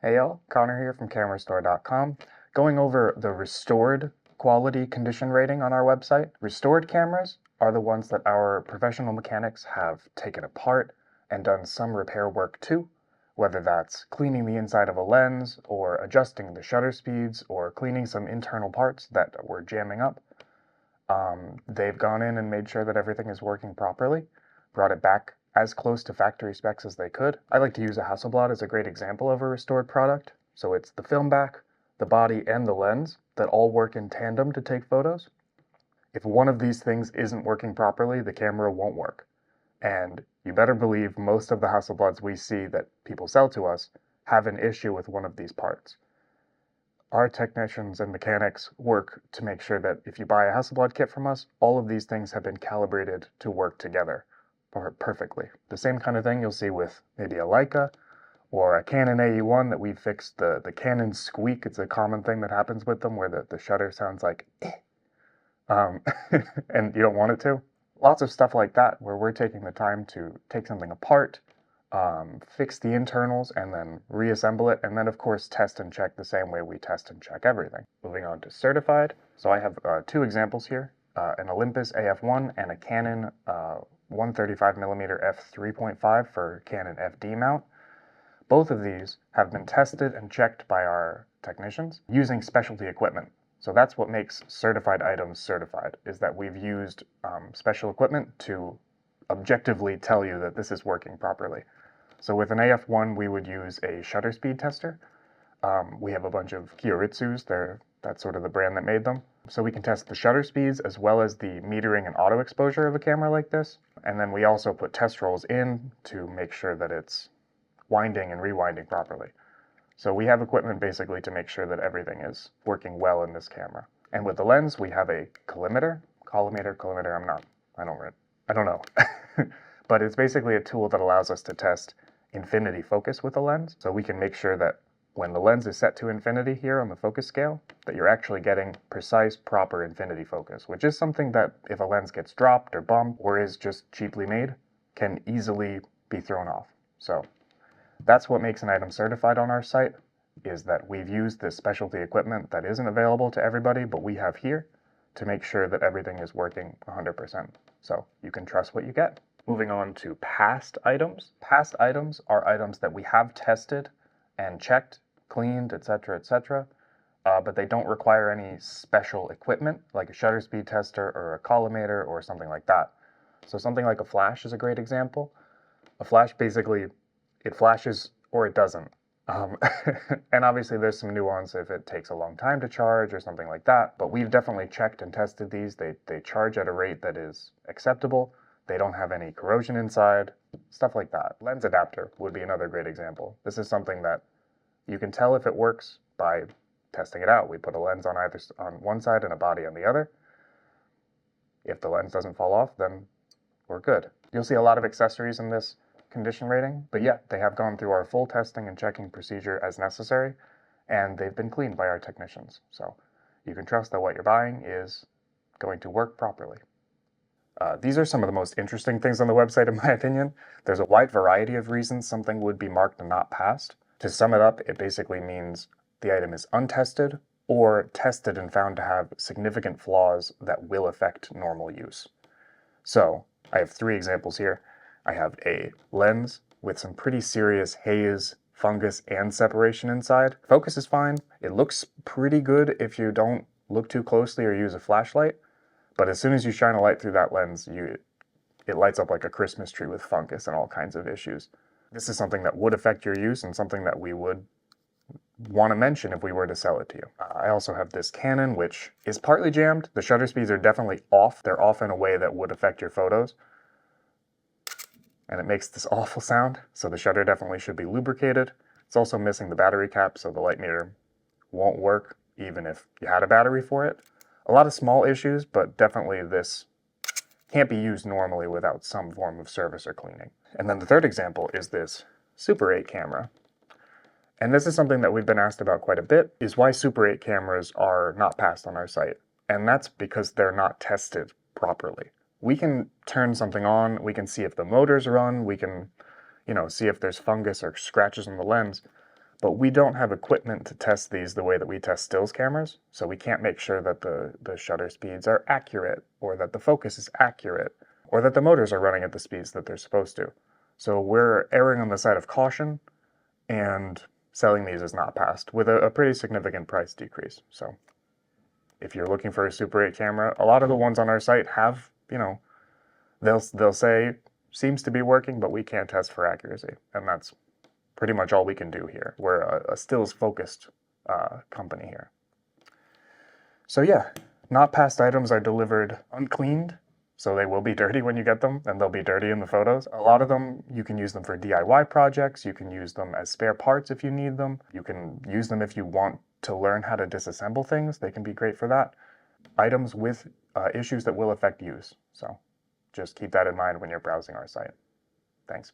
Hey y'all, Connor here from Kamerastore.com, going over the restored quality condition rating on our website. Restored cameras are the ones that our professional mechanics have taken apart and done some repair work to, whether that's cleaning the inside of a lens, or adjusting the shutter speeds, or cleaning some internal parts that were jamming up. They've gone in and made sure that everything is working properly, brought it back as close to factory specs as they could. I like to use a Hasselblad as a great example of a restored product. So it's the film back, the body, and the lens that all work in tandem to take photos. If one of these things isn't working properly, the camera won't work. And you better believe most of the Hasselblads we see that people sell to us have an issue with one of these parts. Our technicians and mechanics work to make sure that if you buy a Hasselblad kit from us, all of these things have been calibrated to work together perfectly. The same kind of thing you'll see with maybe a Leica or a Canon AE1 that we've fixed the Canon squeak. It's a common thing that happens with them where the shutter sounds like eh. And you don't want it to. Lots of stuff like that where we're taking the time to take something apart, fix the internals, and then reassemble it, and then of course test and check the same way we test and check everything. Moving on to certified. So I have two examples here, an Olympus AF1 and a Canon 135mm f3.5 for Canon FD mount. Both of these have been tested and checked by our technicians using specialty equipment. So that's what makes certified items certified, is that we've used special equipment to objectively tell you that this is working properly. So with an AF1, we would use a shutter speed tester. We have a bunch of Kyoritsus, that's sort of the brand that made them. So we can test the shutter speeds as well as the metering and auto exposure of a camera like this. And then we also put test rolls in to make sure that it's winding and rewinding properly. So we have equipment basically to make sure that everything is working well in this camera. And with the lens, we have a collimator, I don't know. But it's basically a tool that allows us to test infinity focus with the lens. So we can make sure that when the lens is set to infinity here on the focus scale, that you're actually getting precise, proper infinity focus, which is something that if a lens gets dropped or bumped or is just cheaply made, can easily be thrown off. So that's what makes an item certified on our site, is that we've used this specialty equipment that isn't available to everybody, but we have here to make sure that everything is working 100%. So you can trust what you get. Moving on to past items. Past items are items that we have tested and checked, cleaned, etc., but they don't require any special equipment like a shutter speed tester or a collimator or something like that. So something like a flash is a great example. A flash basically, it flashes or it doesn't. And obviously there's some nuance if it takes a long time to charge or something like that, but we've definitely checked and tested these. They charge at a rate that is acceptable. They don't have any corrosion inside, stuff like that. Lens adapter would be another great example. This is something that you can tell if it works by testing it out. We put a lens on one side and a body on the other. If the lens doesn't fall off, then we're good. You'll see a lot of accessories in this condition rating, but yeah, they have gone through our full testing and checking procedure as necessary, and they've been cleaned by our technicians. So you can trust that what you're buying is going to work properly. These are some of the most interesting things on the website, in my opinion. There's a wide variety of reasons something would be marked and not passed. To sum it up, it basically means the item is untested or tested and found to have significant flaws that will affect normal use. So I have three examples here. I have a lens with some pretty serious haze, fungus, and separation inside. Focus is fine. It looks pretty good if you don't look too closely or use a flashlight. But as soon as you shine a light through that lens, it lights up like a Christmas tree with fungus and all kinds of issues. This is something that would affect your use and something that we would want to mention if we were to sell it to you. I also have this Canon, which is partly jammed. The shutter speeds are definitely off. They're off in a way that would affect your photos. And it makes this awful sound, so the shutter definitely should be lubricated. It's also missing the battery cap, so the light meter won't work even if you had a battery for it. A lot of small issues, but definitely this can't be used normally without some form of service or cleaning. And then the third example is this Super 8 camera. And this is something that we've been asked about quite a bit, is why Super 8 cameras are not passed on our site. And that's because they're not tested properly. We can turn something on, we can see if the motors run, we can, see if there's fungus or scratches on the lens, but we don't have equipment to test these the way that we test stills cameras, so we can't make sure that the shutter speeds are accurate, or that the focus is accurate, or that the motors are running at the speeds that they're supposed to. So we're erring on the side of caution, and selling these is not passed, with a pretty significant price decrease. So if you're looking for a Super 8 camera, a lot of the ones on our site have, they'll say, seems to be working, but we can't test for accuracy, and that's pretty much all we can do here. We're a stills-focused company here. So yeah, not passed items are delivered uncleaned, so they will be dirty when you get them, and they'll be dirty in the photos. A lot of them, you can use them for DIY projects, you can use them as spare parts if you need them, you can use them if you want to learn how to disassemble things, they can be great for that. Items with issues that will affect use, so just keep that in mind when you're browsing our site. Thanks.